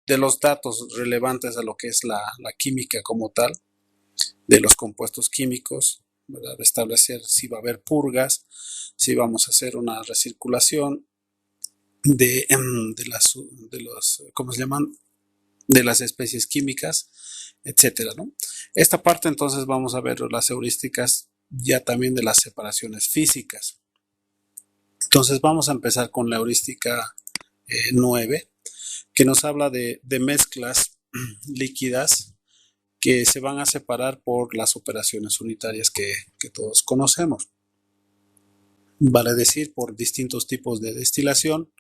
de los datos relevantes a lo que es la química como tal, de los compuestos químicos, ¿verdad? Establecer si va a haber purgas, si vamos a hacer una recirculación de los, ¿cómo se llaman? De las especies químicas, etcétera, ¿no? Esta parte entonces vamos a ver las heurísticas ya también de las separaciones físicas. Entonces vamos a empezar con la heurística 9, que nos habla de mezclas líquidas que se van a separar por las operaciones unitarias que todos conocemos. Vale decir, por distintos tipos de destilación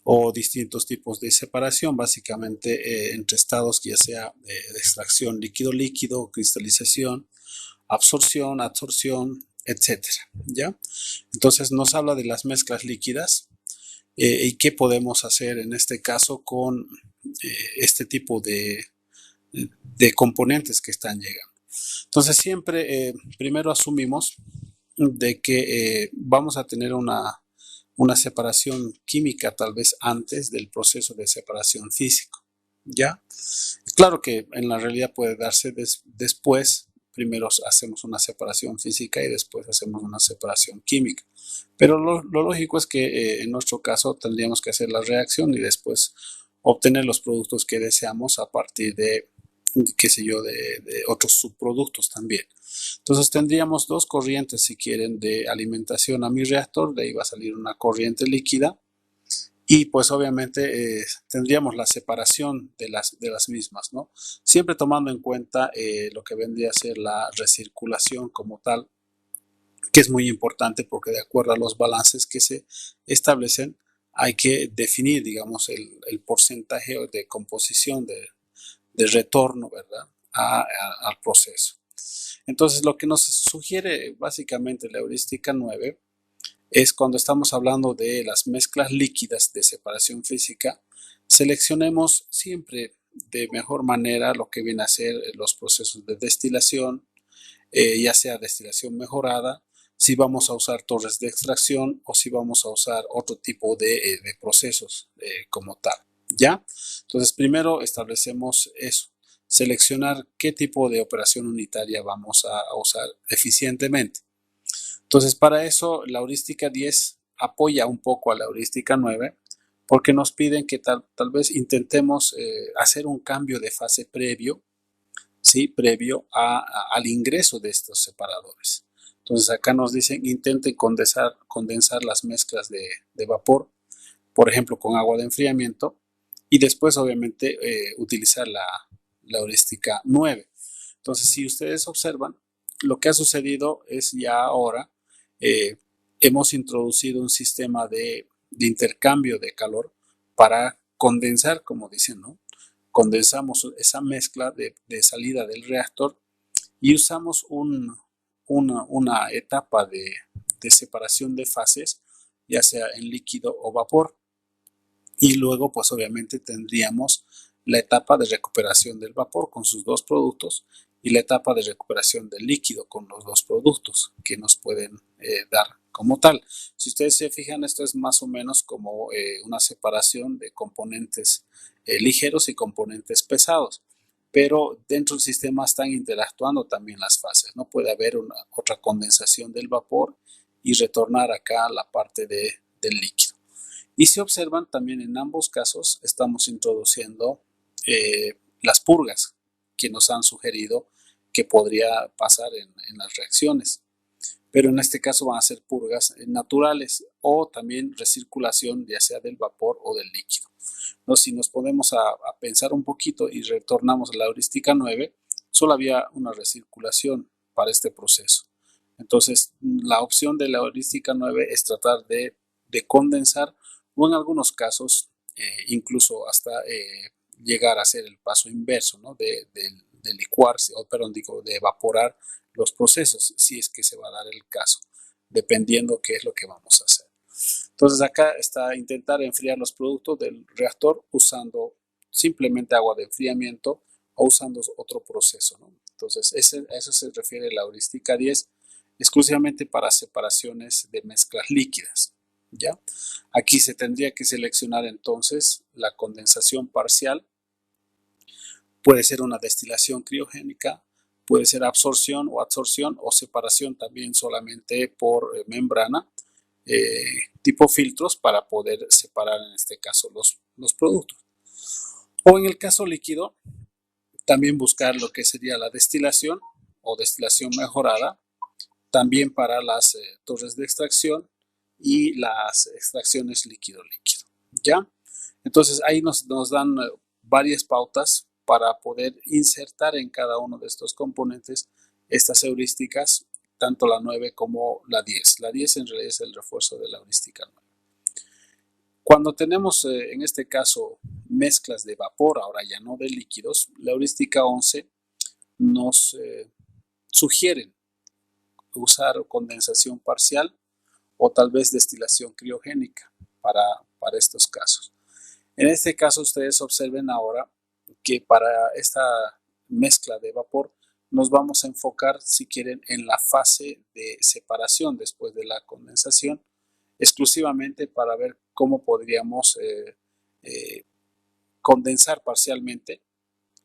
o distintos tipos de separación, básicamente entre estados, ya sea de extracción líquido-líquido, cristalización, absorción, adsorción, etcétera, ¿ya? Entonces nos habla de las mezclas líquidas y qué podemos hacer en este caso con este tipo de componentes que están llegando. Entonces siempre primero asumimos de que vamos a tener una separación química tal vez antes del proceso de separación físico, ¿ya? Claro que en la realidad puede darse después, primero hacemos una separación física y después hacemos una separación química, pero lo lógico es que en nuestro caso tendríamos que hacer la reacción y después obtener los productos que deseamos a partir de, qué sé yo, de otros subproductos también. Entonces tendríamos dos corrientes, si quieren, de alimentación a mi reactor. De ahí va a salir una corriente líquida y pues obviamente tendríamos la separación de las mismas, ¿no? Siempre tomando en cuenta lo que vendría a ser la recirculación como tal, que es muy importante porque de acuerdo a los balances que se establecen hay que definir, digamos, el porcentaje de composición de retorno, ¿verdad? Al proceso. Entonces, lo que nos sugiere básicamente la heurística 9 es cuando estamos hablando de las mezclas líquidas de separación física, seleccionemos siempre de mejor manera lo que viene a ser los procesos de destilación, ya sea destilación mejorada, si vamos a usar torres de extracción o si vamos a usar otro tipo de procesos como tal, ¿ya? Entonces, primero establecemos eso, seleccionar qué tipo de operación unitaria vamos a usar eficientemente. Entonces, para eso, la heurística 10 apoya un poco a la heurística 9 porque nos piden que tal vez intentemos hacer un cambio de fase previo, ¿sí? Previo al ingreso de estos separadores. Entonces, acá nos dicen intenten condensar las mezclas de vapor, por ejemplo, con agua de enfriamiento, y después, obviamente, utilizar la heurística 9. Entonces, si ustedes observan, lo que ha sucedido es ya ahora hemos introducido un sistema de intercambio de calor para condensar, como dicen, ¿no? Condensamos esa mezcla de salida del reactor y usamos una etapa de separación de fases, ya sea en líquido o vapor. Y luego, pues obviamente tendríamos la etapa de recuperación del vapor con sus dos productos y la etapa de recuperación del líquido con los dos productos que nos pueden dar como tal. Si ustedes se fijan, esto es más o menos como una separación de componentes ligeros y componentes pesados, pero dentro del sistema están interactuando también las fases, ¿no? Puede haber otra condensación del vapor y retornar acá la parte del líquido. Y si observan, también en ambos casos estamos introduciendo las purgas que nos han sugerido que podría pasar en las reacciones. Pero en este caso van a ser purgas naturales o también recirculación ya sea del vapor o del líquido. ¿No? Si nos ponemos a pensar un poquito y retornamos a la heurística 9, solo había una recirculación para este proceso. Entonces, la opción de la heurística 9 es tratar de condensar o en algunos casos incluso hasta llegar a hacer el paso inverso, ¿no? de licuar, o perdón, digo, de evaporar los procesos, si es que se va a dar el caso, dependiendo qué es lo que vamos a hacer. Entonces acá está intentar enfriar los productos del reactor usando simplemente agua de enfriamiento o usando otro proceso, ¿no? Entonces a eso se refiere la heurística 10, exclusivamente para separaciones de mezclas líquidas, ¿ya? Aquí se tendría que seleccionar entonces la condensación parcial Puede ser una destilación criogénica, puede ser absorción o adsorción o separación también solamente por membrana, tipo filtros para poder separar en este caso los productos. O en el caso líquido, también buscar lo que sería la destilación o destilación mejorada, también para las torres de extracción y las extracciones líquido-líquido. ¿Ya? Entonces ahí nos dan varias pautas para poder insertar en cada uno de estos componentes estas heurísticas, tanto la 9 como la 10. La 10 en realidad es el refuerzo de la heurística 9. Cuando tenemos en este caso mezclas de vapor, ahora ya no de líquidos, la heurística 11 nos sugieren usar condensación parcial o tal vez destilación criogénica para estos casos. En este caso ustedes observen ahora que para esta mezcla de vapor nos vamos a enfocar, si quieren, en la fase de separación después de la condensación, exclusivamente para ver cómo podríamos condensar parcialmente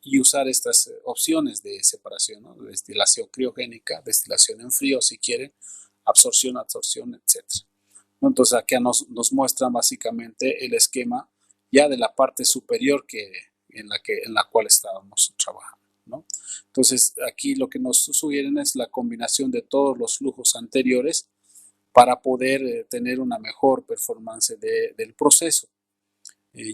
y usar estas opciones de separación, ¿no? Destilación criogénica, destilación en frío si quieren, absorción, adsorción, etc. Entonces aquí nos muestran básicamente el esquema ya de la parte superior en la cual estábamos trabajando, ¿no? Entonces aquí lo que nos sugieren es la combinación de todos los flujos anteriores para poder tener una mejor performance del proceso.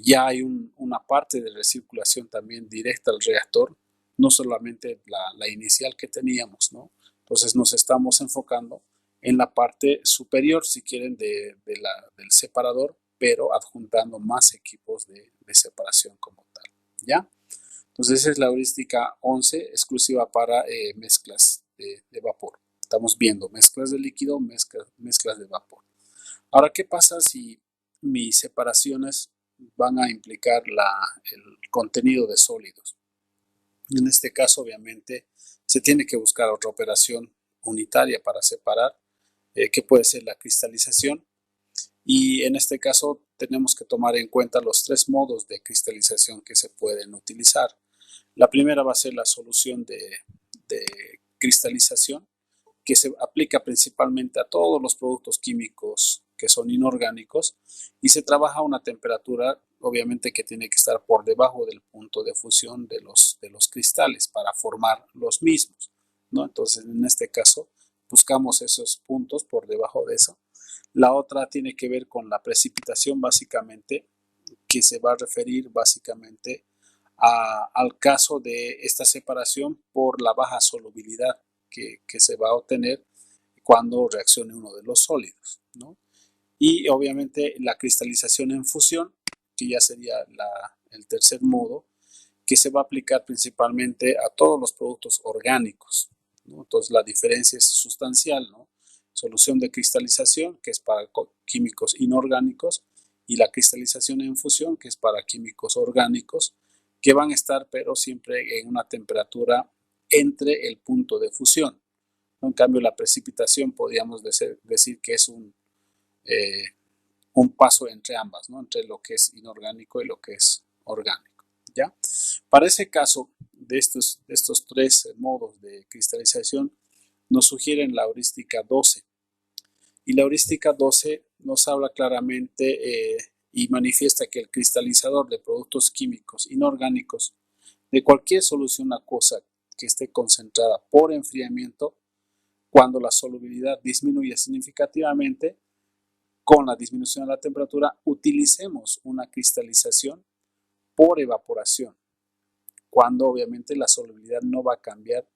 Ya hay una parte de recirculación también directa al reactor, no solamente la inicial que teníamos, ¿no? Entonces nos estamos enfocando en la parte superior, si quieren, del separador, pero adjuntando más equipos de separación como tal, ¿ya? Entonces esa es la heurística 11 exclusiva para mezclas de vapor. Estamos viendo mezclas de líquido, mezclas de vapor. Ahora, ¿qué pasa si mis separaciones van a implicar el contenido de sólidos? En este caso, obviamente, se tiene que buscar otra operación unitaria para separar, que puede ser la cristalización. Y en este caso tenemos que tomar en cuenta los tres modos de cristalización que se pueden utilizar. La primera va a ser la solución de cristalización, que se aplica principalmente a todos los productos químicos que son inorgánicos y se trabaja a una temperatura obviamente que tiene que estar por debajo del punto de fusión de los cristales para formar los mismos, ¿no? Entonces en este caso buscamos esos puntos por debajo de eso. La otra tiene que ver con la precipitación básicamente, que se va a referir básicamente al caso de esta separación por la baja solubilidad que se va a obtener cuando reaccione uno de los sólidos, ¿no? Y obviamente la cristalización en fusión, que ya sería el tercer modo, que se va a aplicar principalmente a todos los productos orgánicos, ¿no? Entonces la diferencia es sustancial, ¿no? Solución de cristalización, que es para químicos inorgánicos, y la cristalización en fusión, que es para químicos orgánicos, que van a estar pero siempre en una temperatura entre el punto de fusión. En cambio, la precipitación podríamos decir que es un paso entre ambas, ¿no? Entre lo que es inorgánico y lo que es orgánico, ¿ya? Para ese caso de estos tres modos de cristalización, nos sugieren la heurística 12. Y la heurística 12 nos habla claramente y manifiesta que el cristalizador de productos químicos inorgánicos de cualquier solución acuosa que esté concentrada por enfriamiento, cuando la solubilidad disminuye significativamente con la disminución de la temperatura, utilicemos una cristalización por evaporación, cuando obviamente la solubilidad no va a cambiar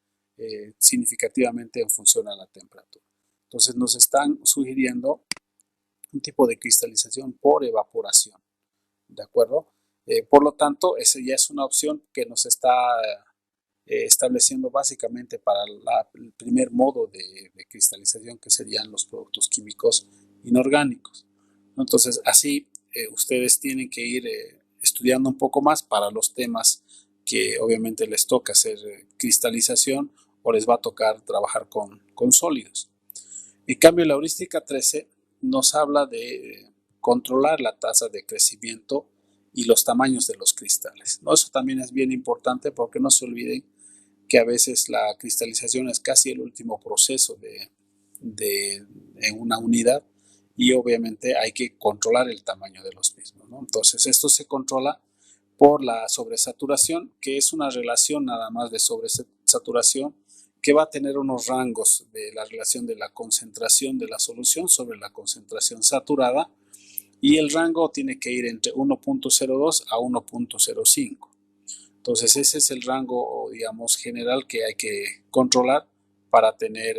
significativamente en función a la temperatura. Entonces nos están sugiriendo un tipo de cristalización por evaporación, ¿de acuerdo? Por lo tanto, esa ya es una opción que nos está estableciendo básicamente para el primer modo de cristalización, que serían los productos químicos inorgánicos. Entonces, así ustedes tienen que ir estudiando un poco más para los temas que obviamente les toca hacer cristalización o les va a tocar trabajar con sólidos. En cambio, la heurística 13 nos habla de controlar la tasa de crecimiento y los tamaños de los cristales, ¿no? Eso también es bien importante porque no se olviden que a veces la cristalización es casi el último proceso en una unidad y obviamente hay que controlar el tamaño de los mismos, ¿no? Entonces esto se controla por la sobresaturación, que es una relación nada más de sobresaturación que va a tener unos rangos de la relación de la concentración de la solución sobre la concentración saturada, y el rango tiene que ir entre 1.02 a 1.05. Entonces ese es el rango, digamos, general que hay que controlar para tener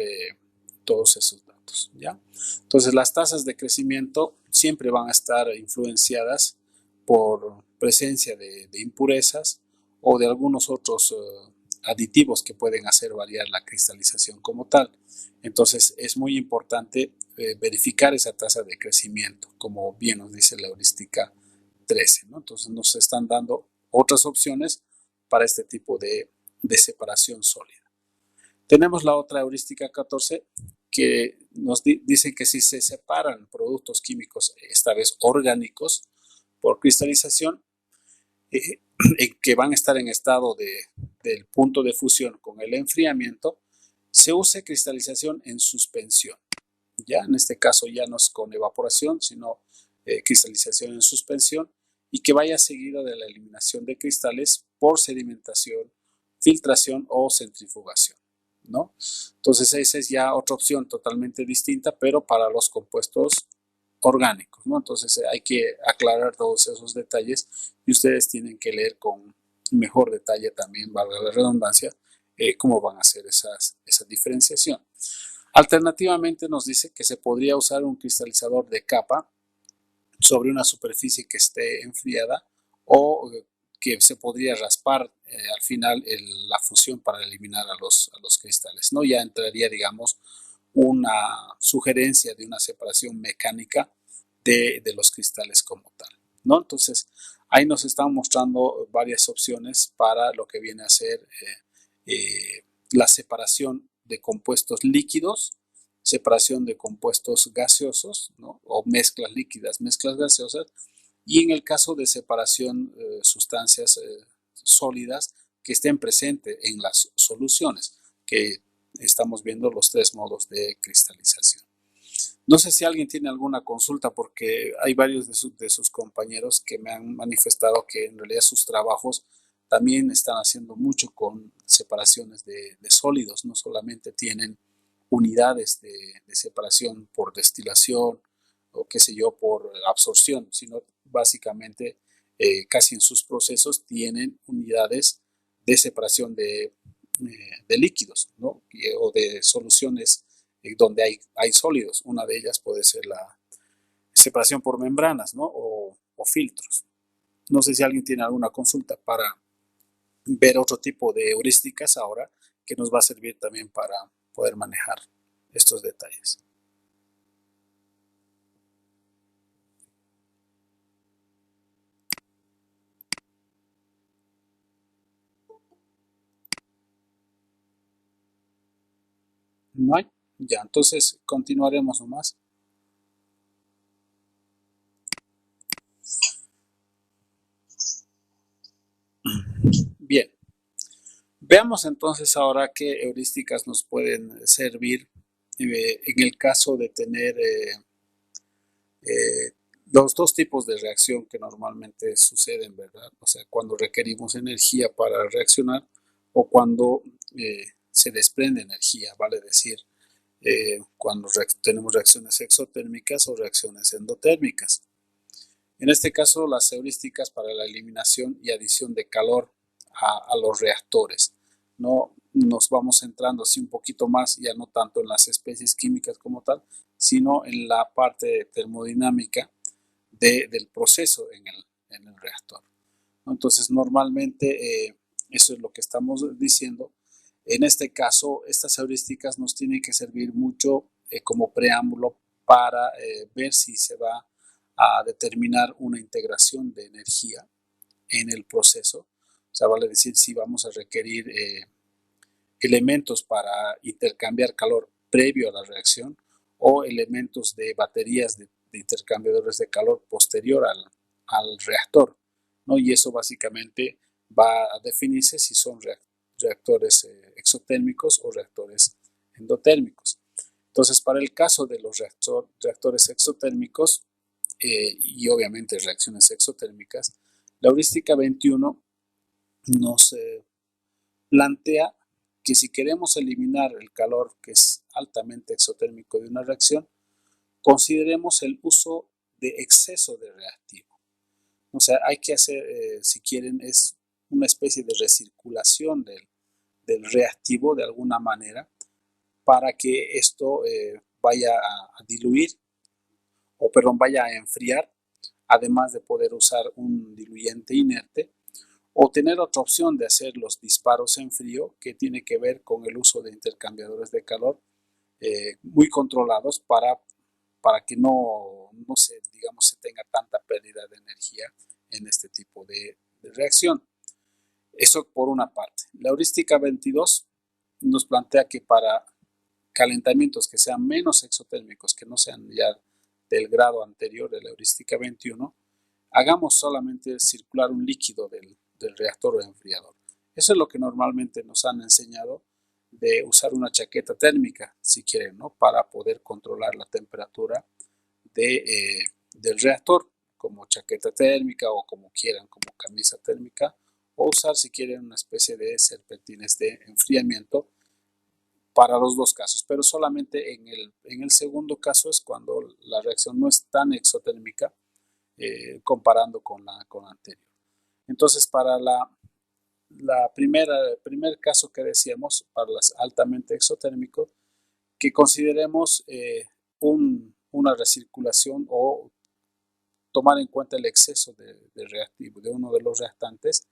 todos esos datos, ¿ya? Entonces las tasas de crecimiento siempre van a estar influenciadas por presencia de impurezas o de algunos otros aditivos que pueden hacer variar la cristalización como tal. Entonces es muy importante verificar esa tasa de crecimiento, como bien nos dice la heurística 13, ¿no? Entonces nos están dando otras opciones para este tipo de separación sólida. Tenemos la otra heurística 14 que nos dice que si se separan productos químicos, esta vez orgánicos, por cristalización, que van a estar en estado del punto de fusión con el enfriamiento, se use cristalización en suspensión. Ya en este caso ya no es con evaporación, sino cristalización en suspensión, y que vaya seguida de la eliminación de cristales por sedimentación, filtración o centrifugación, ¿no? Entonces esa es ya otra opción totalmente distinta, pero para los compuestos orgánicos, ¿no? Entonces hay que aclarar todos esos detalles y ustedes tienen que leer con mejor detalle también, valga la redundancia, cómo van a hacer esa diferenciación. Alternativamente nos dice que se podría usar un cristalizador de capa sobre una superficie que esté enfriada, o que se podría raspar al final la fusión para eliminar a los cristales, ¿no? Ya entraría, digamos, una sugerencia de una separación mecánica de los cristales como tal, ¿no? Entonces, ahí nos están mostrando varias opciones para lo que viene a ser la separación de compuestos líquidos, separación de compuestos gaseosos, ¿no? O mezclas líquidas, mezclas gaseosas, y en el caso de separación sustancias sólidas que estén presentes en las soluciones, que estamos viendo los tres modos de cristalización. No sé si alguien tiene alguna consulta, porque hay varios de sus compañeros que me han manifestado que en realidad sus trabajos también están haciendo mucho con separaciones de sólidos, no solamente tienen unidades de separación por destilación o qué sé yo, por absorción, sino básicamente casi en sus procesos tienen unidades de separación de líquidos, ¿no? O de soluciones donde hay sólidos. Una de ellas puede ser la separación por membranas, ¿no? O filtros. No sé si alguien tiene alguna consulta para ver otro tipo de heurísticas ahora que nos va a servir también para poder manejar estos detalles. ¿No hay? Ya, entonces continuaremos nomás. Bien, veamos entonces ahora qué heurísticas nos pueden servir en el caso de tener los dos tipos de reacción que normalmente suceden, ¿verdad? O sea, cuando requerimos energía para reaccionar o cuando se desprende energía, vale decir, cuando tenemos reacciones exotérmicas o reacciones endotérmicas. En este caso, las heurísticas para la eliminación y adición de calor a los reactores. No nos vamos centrando así un poquito más, ya no tanto en las especies químicas como tal, sino en la parte termodinámica del proceso en el reactor. Entonces, normalmente eso es lo que estamos diciendo. En este caso, estas heurísticas nos tienen que servir mucho como preámbulo para ver si se va a determinar una integración de energía en el proceso. O sea, vale decir, si vamos a requerir elementos para intercambiar calor previo a la reacción o elementos de baterías de intercambiadores de calor posterior al reactor. ¿no? Y eso básicamente va a definirse si son reactores exotérmicos o reactores endotérmicos. Entonces, para el caso de los reactores exotérmicos y obviamente reacciones exotérmicas, la heurística 21 nos plantea que si queremos eliminar el calor que es altamente exotérmico de una reacción, consideremos el uso de exceso de reactivo. O sea, hay que hacer, si quieren, es una especie de recirculación del reactivo de alguna manera para que esto vaya a diluir o perdón, vaya a enfriar, además de poder usar un diluyente inerte o tener otra opción de hacer los disparos en frío que tiene que ver con el uso de intercambiadores de calor muy controlados para que no se, digamos, se tenga tanta pérdida de energía en este tipo de reacción. Eso por una parte. La heurística 22 nos plantea que para calentamientos que sean menos exotérmicos, que no sean ya del grado anterior de la heurística 21, hagamos solamente circular un líquido del reactor o enfriador. Eso es lo que normalmente nos han enseñado de usar una chaqueta térmica, si quieren, ¿no? Para poder controlar la temperatura del reactor, como chaqueta térmica o como quieran, como camisa térmica, o usar si quieren una especie de serpentines de enfriamiento para los dos casos, pero solamente en el segundo caso es cuando la reacción no es tan exotérmica comparando con la anterior. Entonces, para el primer caso que decíamos, para las altamente exotérmicos, que consideremos una recirculación o tomar en cuenta el exceso de reactivo de uno de los reactantes,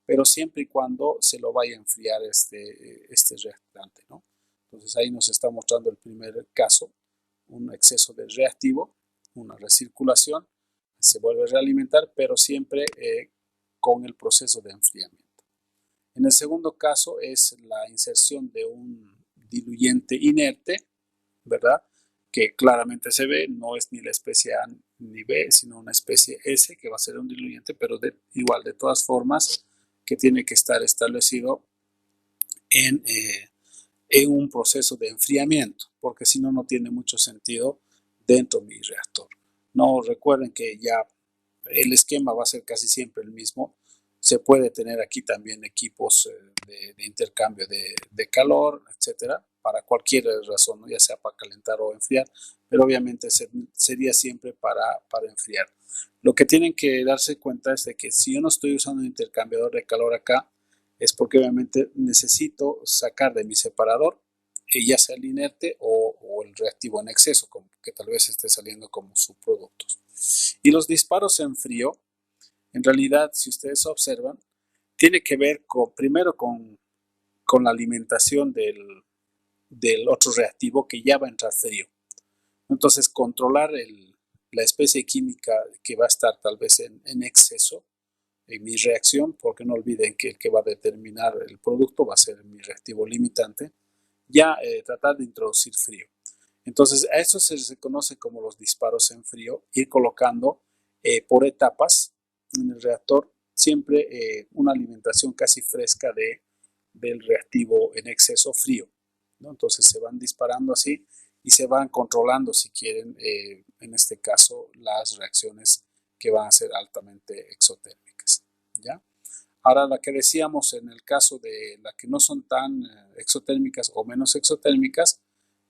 pero siempre y cuando se lo vaya a enfriar este reactante, ¿no? Entonces ahí nos está mostrando el primer caso, un exceso de reactivo, una recirculación, se vuelve a realimentar, pero siempre con el proceso de enfriamiento. En el segundo caso es la inserción de un diluyente inerte, ¿verdad? Que claramente se ve, no es ni la especie A ni B, sino una especie S, que va a ser un diluyente, pero igual, de todas formas, que tiene que estar establecido en, en un proceso de enfriamiento, porque si no, no tiene mucho sentido dentro de mi reactor. No recuerden que ya el esquema va a ser casi siempre el mismo. Se puede tener aquí también equipos de intercambio de calor, etcétera, para cualquier razón, ¿no? Ya sea para calentar o enfriar, pero obviamente sería siempre para enfriar. Lo que tienen que darse cuenta es de que si yo no estoy usando un intercambiador de calor acá, es porque obviamente necesito sacar de mi separador, ya sea el inerte o el reactivo en exceso, como que tal vez esté saliendo como subproductos. Y los disparos en frío, en realidad, si ustedes observan, tiene que ver primero con la alimentación del otro reactivo que ya va a entrar frío. Entonces, controlar la especie química que va a estar tal vez en exceso en mi reacción, porque no olviden que el que va a determinar el producto va a ser mi reactivo limitante, ya tratar de introducir frío. Entonces, a eso se conoce como los disparos en frío, ir colocando por etapas en el reactor siempre una alimentación casi fresca del reactivo en exceso frío, ¿no? Entonces se van disparando así y se van controlando, si quieren, en este caso, las reacciones que van a ser altamente exotérmicas, ¿ya? Ahora, la que decíamos en el caso de las que no son tan exotérmicas o menos exotérmicas,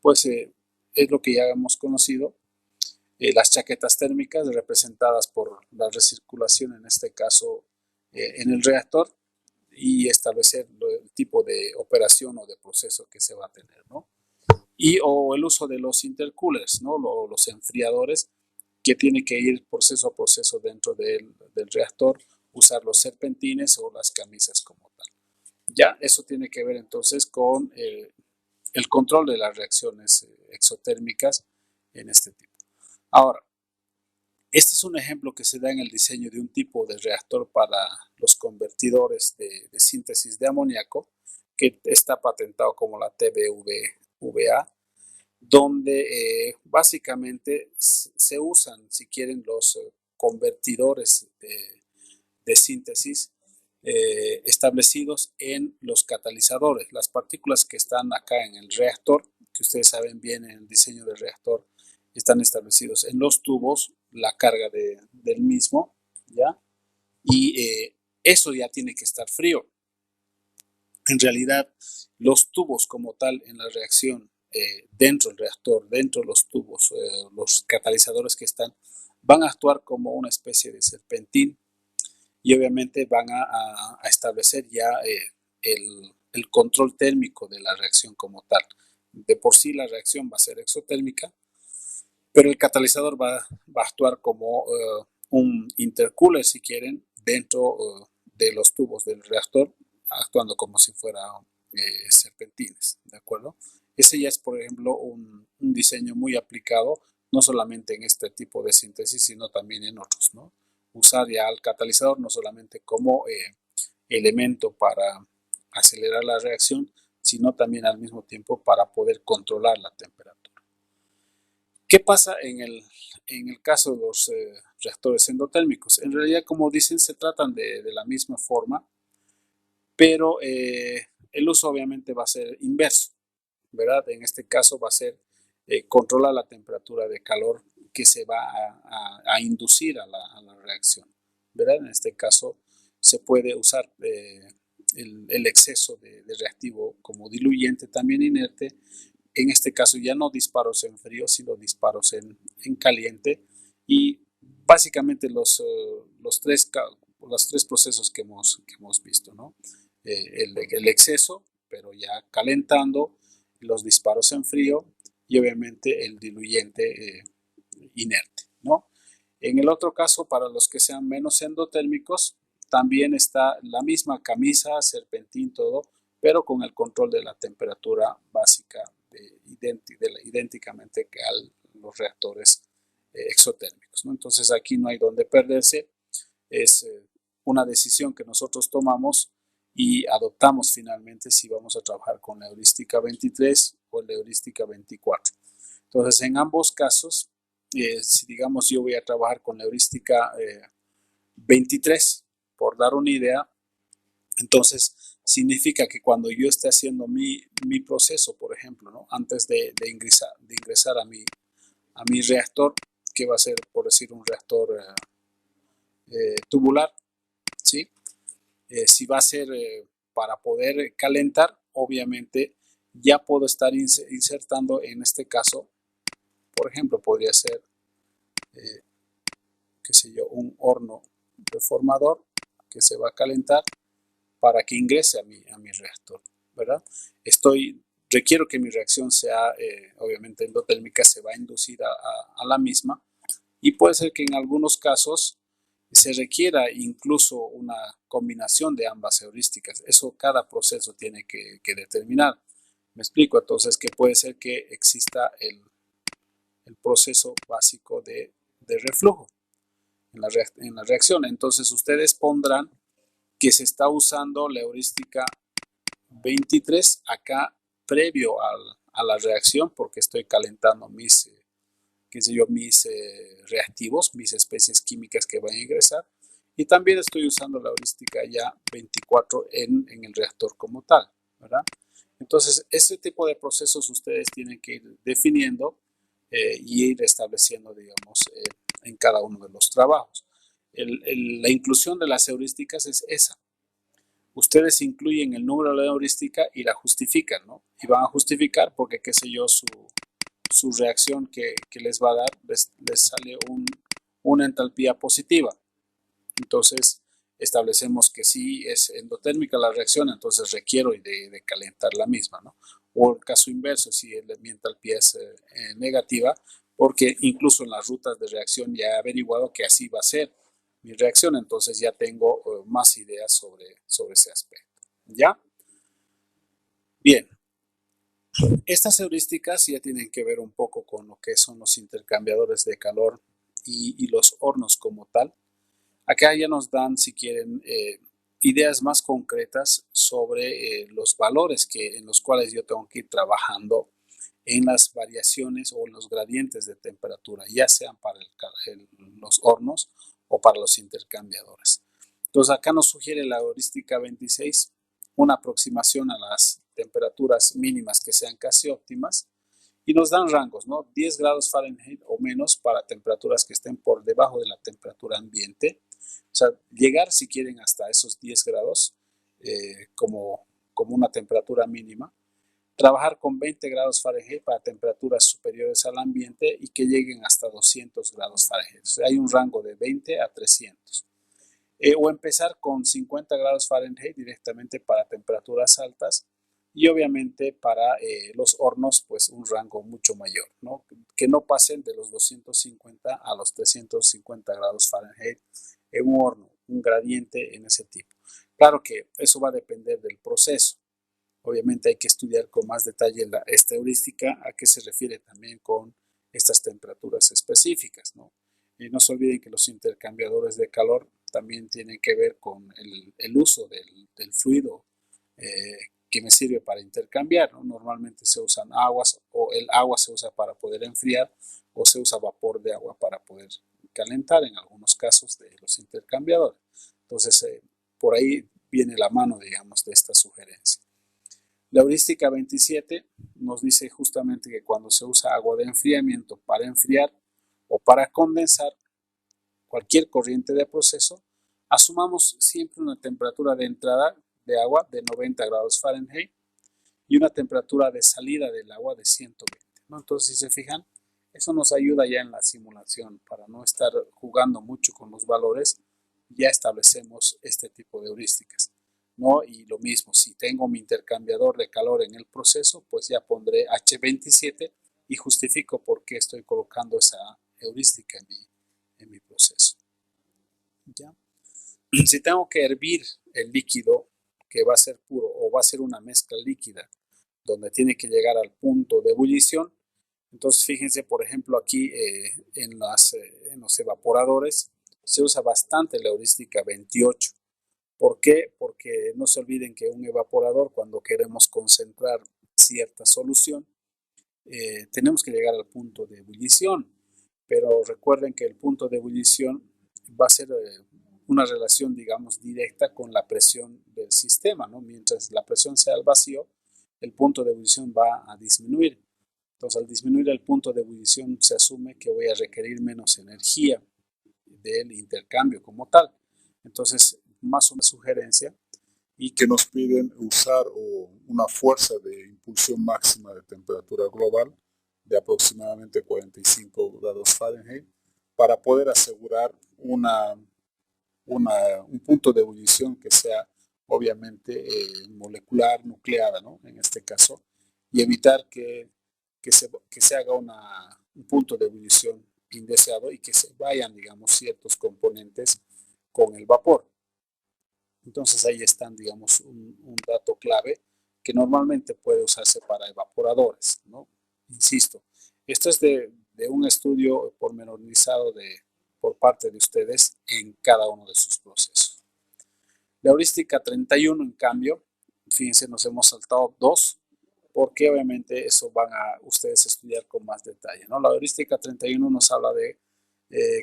pues es lo que ya hemos conocido, las chaquetas térmicas representadas por la recirculación, en este caso en el reactor, y establecer el tipo de operación o de proceso que se va a tener, ¿no? O el uso de los intercoolers, ¿no? Los enfriadores, que tiene que ir proceso a proceso dentro del reactor, usar los serpentines o las camisas como tal. Ya, eso tiene que ver entonces con el control de las reacciones exotérmicas en este tipo. Ahora, este es un ejemplo que se da en el diseño de un tipo de reactor para los convertidores de síntesis de amoníaco, que está patentado como la TBVA, donde básicamente se usan, si quieren, los convertidores de síntesis establecidos en los catalizadores. Las partículas que están acá en el reactor, que ustedes saben bien en el diseño del reactor, están establecidos en los tubos, la carga del mismo, ¿ya? Y eso ya tiene que estar frío. En realidad, los tubos como tal en la reacción, dentro del reactor, dentro de los tubos, los catalizadores que están, van a actuar como una especie de serpentín y obviamente van a establecer ya el control térmico de la reacción como tal. De por sí la reacción va a ser exotérmica, pero el catalizador va a actuar como un intercooler, si quieren, dentro de los tubos del reactor, actuando como si fuera serpentines, ¿de acuerdo? Ese ya es, por ejemplo, un diseño muy aplicado, no solamente en este tipo de síntesis, sino también en otros, ¿no? Usar ya el catalizador no solamente como elemento para acelerar la reacción, sino también al mismo tiempo para poder controlar la temperatura. ¿Qué pasa en el caso de los reactores endotérmicos? En realidad, como dicen, se tratan de la misma forma, pero el uso obviamente va a ser inverso, ¿verdad? En este caso va a ser controlar la temperatura de calor que se va a inducir a la reacción, ¿verdad? En este caso se puede usar el exceso de reactivo como diluyente también inerte. En este caso ya no disparos en frío, sino disparos en caliente. Y básicamente los tres procesos que hemos visto, ¿no? El exceso, pero ya calentando, los disparos en frío y obviamente el diluyente inerte, ¿no? En el otro caso, para los que sean menos endotérmicos, también está la misma camisa, serpentín, todo, pero con el control de la temperatura básica idénticamente que a los reactores exotérmicos, ¿no? Entonces aquí no hay donde perderse, es una decisión que nosotros tomamos y adoptamos finalmente si vamos a trabajar con la heurística 23 o la heurística 24. Entonces en ambos casos, si digamos yo voy a trabajar con la heurística 23, por dar una idea, entonces significa que cuando yo esté haciendo mi proceso, por ejemplo, ¿no? Antes de ingresar a mi reactor, que va a ser, por decir, un reactor tubular, ¿sí? Si va a ser para poder calentar, obviamente ya puedo estar insertando en este caso, por ejemplo, podría ser, qué sé yo, un horno reformador que se va a calentar para que ingrese a mi reactor, ¿verdad? Requiero que mi reacción sea, obviamente, endotérmica, se va a inducir a la misma y puede ser que en algunos casos se requiera incluso una combinación de ambas heurísticas. Eso cada proceso tiene que determinar. Me explico, entonces, que puede ser que exista el proceso básico de reflujo en la reacción. Entonces, ustedes pondrán que se está usando la heurística 23 acá previo a la reacción porque estoy calentando mis reactivos, mis especies químicas que van a ingresar y también estoy usando la heurística ya 24 en el reactor como tal, ¿verdad? Entonces, este tipo de procesos ustedes tienen que ir definiendo y ir estableciendo, digamos, en cada uno de los trabajos. La inclusión de las heurísticas es esa. Ustedes incluyen el número de la heurística y la justifican, ¿no? Y van a justificar porque, qué sé yo, su reacción que les va a dar, les sale una entalpía positiva. Entonces, establecemos que si es endotérmica la reacción, entonces requiero de calentar la misma, ¿no? O el caso inverso, si mi entalpía es negativa, porque incluso en las rutas de reacción ya he averiguado que así va a ser mi reacción, entonces ya tengo más ideas sobre ese aspecto. ¿Ya? Bien, estas heurísticas ya tienen que ver un poco con lo que son los intercambiadores de calor y los hornos como tal. Acá ya nos dan, si quieren, ideas más concretas sobre los valores en los cuales yo tengo que ir trabajando en las variaciones o en los gradientes de temperatura, ya sean para los hornos o para los intercambiadores. Entonces acá nos sugiere la heurística 26 una aproximación a las temperaturas mínimas que sean casi óptimas y nos dan rangos, ¿no? 10 grados Fahrenheit o menos para temperaturas que estén por debajo de la temperatura ambiente. O sea, llegar si quieren hasta esos 10 grados como una temperatura mínima. Trabajar con 20 grados Fahrenheit para temperaturas superiores al ambiente y que lleguen hasta 200 grados Fahrenheit. O sea, hay un rango de 20 a 300. O empezar con 50 grados Fahrenheit directamente para temperaturas altas y obviamente para los hornos pues un rango mucho mayor, ¿no? Que no pasen de los 250 a los 350 grados Fahrenheit en un horno, un gradiente en ese tipo. Claro que eso va a depender del proceso. Obviamente hay que estudiar con más detalle esta heurística, a qué se refiere también con estas temperaturas específicas, ¿no? Y no se olviden que los intercambiadores de calor también tienen que ver con el uso del fluido que me sirve para intercambiar, ¿no? Normalmente se usan aguas o el agua se usa para poder enfriar o se usa vapor de agua para poder calentar en algunos casos de los intercambiadores. Entonces, por ahí viene la mano, digamos, de esta sugerencia. La heurística 27 nos dice justamente que cuando se usa agua de enfriamiento para enfriar o para condensar cualquier corriente de proceso, asumamos siempre una temperatura de entrada de agua de 90 grados Fahrenheit y una temperatura de salida del agua de 120, ¿no? Entonces, si se fijan, eso nos ayuda ya en la simulación para no estar jugando mucho con los valores, ya establecemos este tipo de heurísticas, ¿no? Y lo mismo, si tengo mi intercambiador de calor en el proceso, pues ya pondré H27 y justifico por qué estoy colocando esa heurística en mi proceso. ¿Ya? Si tengo que hervir el líquido que va a ser puro o va a ser una mezcla líquida donde tiene que llegar al punto de ebullición, entonces fíjense por ejemplo aquí en los evaporadores se usa bastante la heurística 28. ¿Por qué? Porque no se olviden que un evaporador cuando queremos concentrar cierta solución tenemos que llegar al punto de ebullición, pero recuerden que el punto de ebullición va a ser una relación, digamos, directa con la presión del sistema, ¿no? Mientras la presión sea al vacío, el punto de ebullición va a disminuir. Entonces, al disminuir el punto de ebullición, se asume que voy a requerir menos energía del intercambio como tal. Entonces, más una sugerencia y que nos piden usar una fuerza de impulsión máxima de temperatura global de aproximadamente 45 grados Fahrenheit para poder asegurar un punto de ebullición que sea obviamente molecular, nucleada, ¿no? En este caso, y evitar que se haga un punto de ebullición indeseado y que se vayan, digamos, ciertos componentes con el vapor. Entonces ahí están, digamos, un dato clave que normalmente puede usarse para evaporadores, ¿no? Insisto, esto es de un estudio pormenorizado por parte de ustedes en cada uno de sus procesos. La heurística 31, en cambio, fíjense, nos hemos saltado dos, porque obviamente eso van a ustedes estudiar con más detalle, ¿no? La heurística 31 nos habla de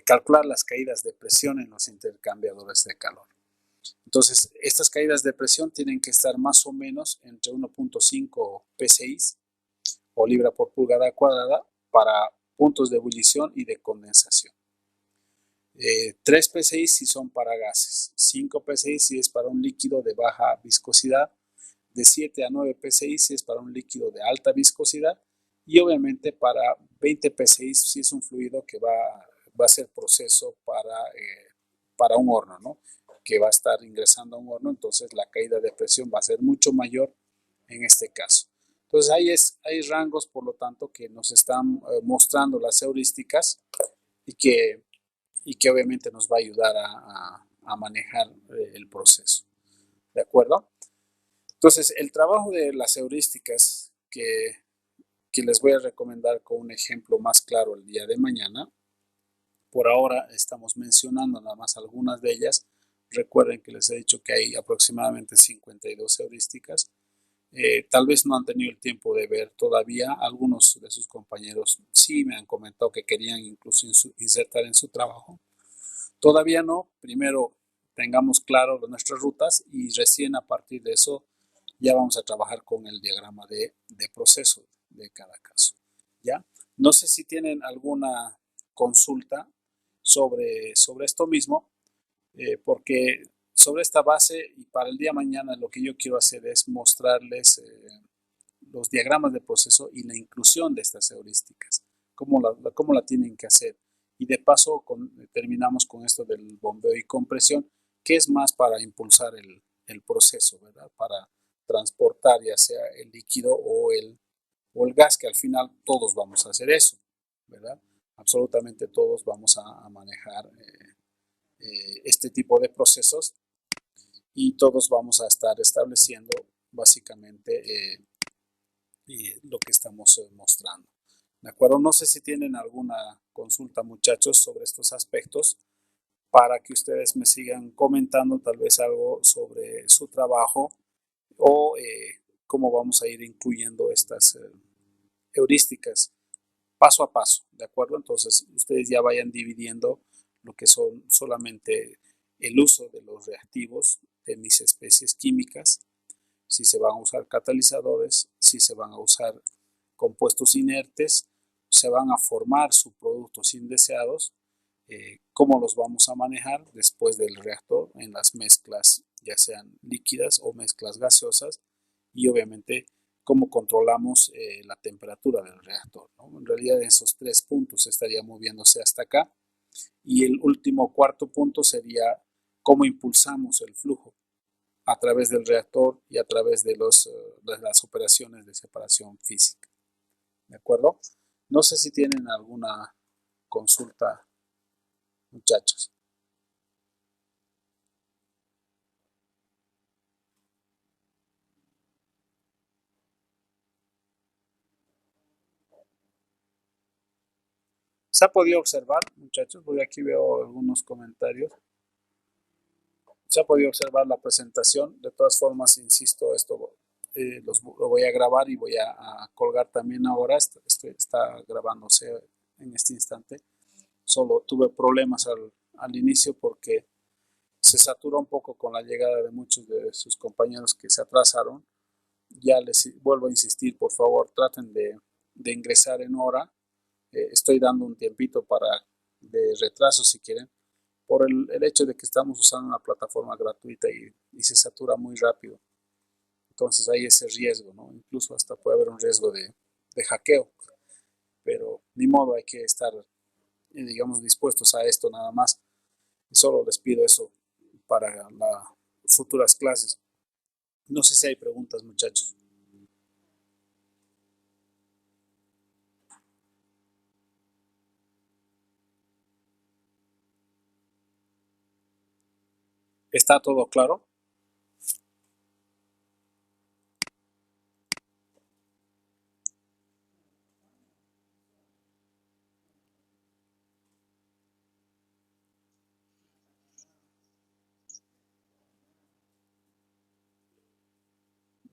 calcular las caídas de presión en los intercambiadores de calor. Entonces, estas caídas de presión tienen que estar más o menos entre 1.5 psi o libra por pulgada cuadrada para puntos de ebullición y de condensación. 3 psi si son para gases, 5 psi si es para un líquido de baja viscosidad, de 7 a 9 psi si es para un líquido de alta viscosidad y obviamente para 20 psi si es un fluido que va a ser proceso para un horno, ¿no? Que va a estar ingresando a un horno, entonces la caída de presión va a ser mucho mayor en este caso. Entonces hay rangos, por lo tanto, que nos están mostrando las heurísticas y que obviamente nos va a ayudar a manejar el proceso. ¿De acuerdo? Entonces, el trabajo de las heurísticas que les voy a recomendar con un ejemplo más claro el día de mañana, por ahora estamos mencionando nada más algunas de ellas. Recuerden que les he dicho que hay aproximadamente 52 heurísticas. Tal vez no han tenido el tiempo de ver todavía. Algunos de sus compañeros sí me han comentado que querían incluso insertar en su trabajo. Todavía no. Primero tengamos claro nuestras rutas y recién a partir de eso ya vamos a trabajar con el diagrama de proceso de cada caso. ¿Ya? No sé si tienen alguna consulta sobre esto mismo, porque sobre esta base y para el día de mañana lo que yo quiero hacer es mostrarles los diagramas de proceso y la inclusión de estas heurísticas, cómo la tienen que hacer. Y de paso terminamos con esto del bombeo y compresión, que es más para impulsar el proceso, ¿verdad? Para transportar ya sea el líquido o el gas, que al final todos vamos a hacer eso, ¿verdad? Absolutamente todos vamos a manejar este tipo de procesos y todos vamos a estar estableciendo básicamente lo que estamos mostrando. ¿De acuerdo? No sé si tienen alguna consulta, muchachos, sobre estos aspectos para que ustedes me sigan comentando tal vez algo sobre su trabajo o cómo vamos a ir incluyendo estas heurísticas paso a paso, ¿de acuerdo? Entonces, ustedes ya vayan dividiendo lo que son solamente el uso de los reactivos de mis especies químicas, si se van a usar catalizadores, si se van a usar compuestos inertes, se van a formar subproductos indeseados, cómo los vamos a manejar después del reactor en las mezclas, ya sean líquidas o mezclas gaseosas, y obviamente cómo controlamos la temperatura del reactor, ¿no? En realidad esos tres puntos estarían moviéndose hasta acá. Y el último cuarto punto sería cómo impulsamos el flujo a través del reactor y a través de las operaciones de separación física. ¿De acuerdo? No sé si tienen alguna consulta, muchachos. ¿Se ha podido observar, muchachos? Porque aquí veo algunos comentarios. Se ha podido observar la presentación. De todas formas, insisto, esto lo voy a grabar y voy a colgar también ahora. Esto está grabándose en este instante. Solo tuve problemas al inicio porque se saturó un poco con la llegada de muchos de sus compañeros que se atrasaron. Ya les vuelvo a insistir, por favor, traten de ingresar en hora. Estoy dando un tiempito de retraso si quieren, por el hecho de que estamos usando una plataforma gratuita y se satura muy rápido. Entonces hay ese riesgo, ¿no? Incluso hasta puede haber un riesgo de hackeo, pero ni modo, hay que estar, digamos, dispuestos a esto nada más. Y solo les pido eso para las futuras clases. No sé si hay preguntas, muchachos. ¿Está todo claro?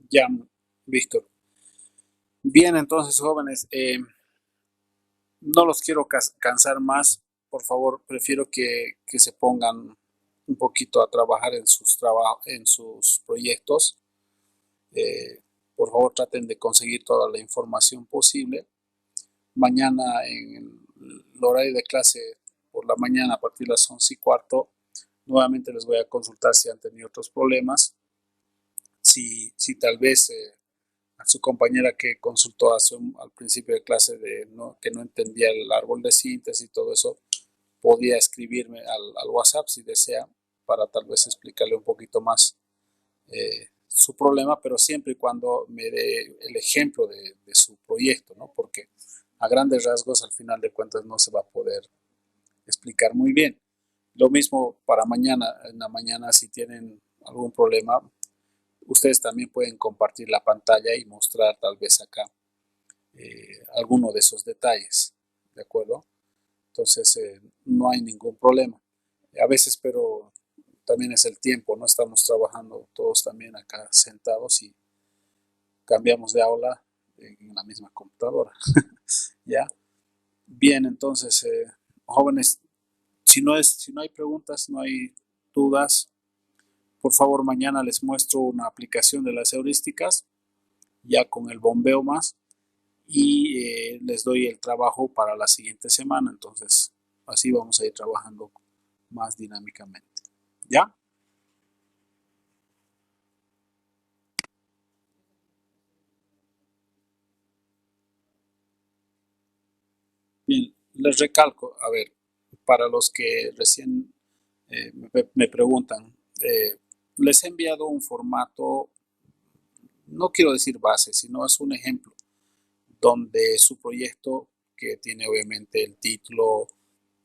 Ya, Víctor. Bien, entonces, jóvenes, no los quiero cansar más. Por favor, prefiero que se pongan un poquito a trabajar en sus proyectos. Eh, por favor, traten de conseguir toda la información posible. Mañana en el horario de clase por la mañana a partir de las 11:15, nuevamente les voy a consultar si han tenido otros problemas. Si tal vez a su compañera que consultó al principio de clase que no entendía el árbol de síntesis y todo eso, podía escribirme al WhatsApp si desea para tal vez explicarle un poquito más su problema, pero siempre y cuando me dé el ejemplo de su proyecto, ¿no? Porque a grandes rasgos al final de cuentas no se va a poder explicar muy bien. Lo mismo para mañana, en la mañana si tienen algún problema, ustedes también pueden compartir la pantalla y mostrar tal vez acá alguno de esos detalles, ¿de acuerdo? Entonces no hay ningún problema. A veces, pero también es el tiempo, ¿no? Estamos trabajando todos también acá sentados y cambiamos de aula en la misma computadora, ¿ya? Bien, entonces, jóvenes, si no hay preguntas, no hay dudas, Por favor, mañana les muestro una aplicación de las heurísticas, ya con el bombeo más, y les doy el trabajo para la siguiente semana. Entonces, así vamos a ir trabajando más dinámicamente. ¿Ya? Bien, les recalco, a ver, para los que recién me preguntan, les he enviado un formato, no quiero decir base, sino es un ejemplo, donde su proyecto, que tiene obviamente el título,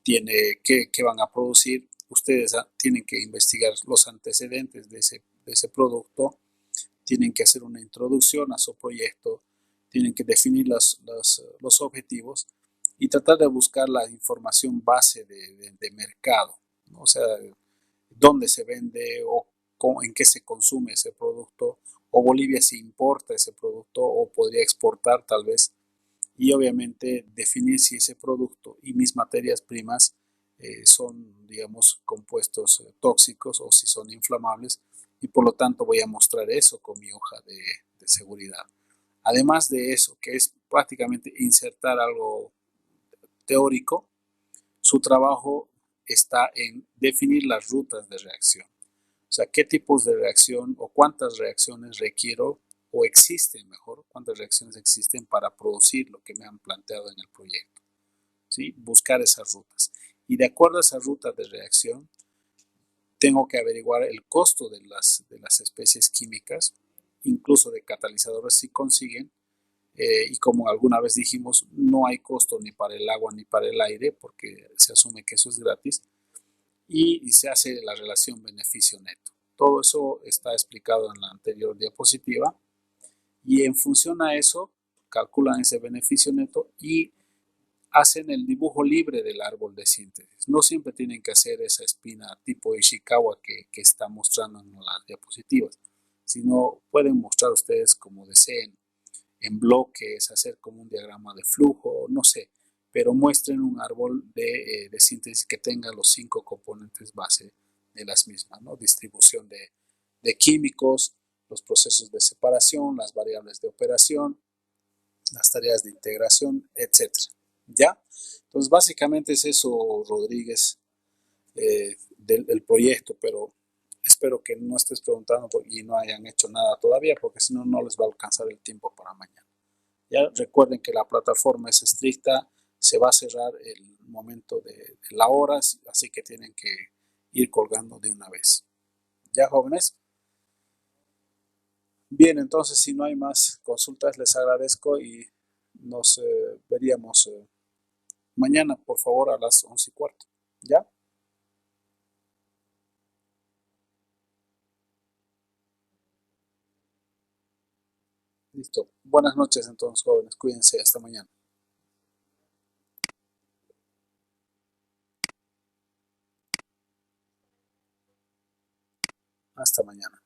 tiene qué van a producir, ustedes tienen que investigar los antecedentes de ese producto, tienen que hacer una introducción a su proyecto, tienen que definir los objetivos y tratar de buscar la información base de mercado, ¿no? O sea, dónde se vende o en qué se consume ese producto, o Bolivia si importa ese producto o podría exportar tal vez, y obviamente definir si ese producto y mis materias primas son, digamos, compuestos tóxicos o si son inflamables, y por lo tanto voy a mostrar eso con mi hoja de seguridad. Además de eso, que es prácticamente insertar algo teórico, su trabajo está en definir las rutas de reacción. O sea, qué tipos de reacción o cuántas reacciones requiero o existen, mejor, cuántas reacciones existen para producir lo que me han planteado en el proyecto. ¿Sí? Buscar esas rutas. Y de acuerdo a esas rutas de reacción, tengo que averiguar el costo de las especies químicas, incluso de catalizadores si consiguen, y como alguna vez dijimos, no hay costo ni para el agua ni para el aire, porque se asume que eso es gratis, y se hace la relación beneficio neto. Todo eso está explicado en la anterior diapositiva, y en función a eso calculan ese beneficio neto y hacen el dibujo libre del árbol de síntesis. No siempre tienen que hacer esa espina tipo Ishikawa que está mostrando en las diapositivas, sino pueden mostrar ustedes como deseen, en bloques, hacer como un diagrama de flujo, no sé, pero muestren un árbol de síntesis que tenga los 5 componentes base de las mismas, ¿no? Distribución de químicos, los procesos de separación, las variables de operación, las tareas de integración, etcétera. ¿Ya? Entonces, básicamente es eso, Rodríguez, del proyecto, pero espero que no estés preguntando y no hayan hecho nada todavía, porque si no, no les va a alcanzar el tiempo para mañana. Ya recuerden que la plataforma es estricta, se va a cerrar el momento de la hora, así que tienen que ir colgando de una vez. ¿Ya, jóvenes? Bien, entonces si no hay más consultas, les agradezco y nos veríamos mañana, por favor, a las 11:15. ¿Ya? Listo. Buenas noches entonces, jóvenes. Cuídense. Hasta mañana. Hasta mañana.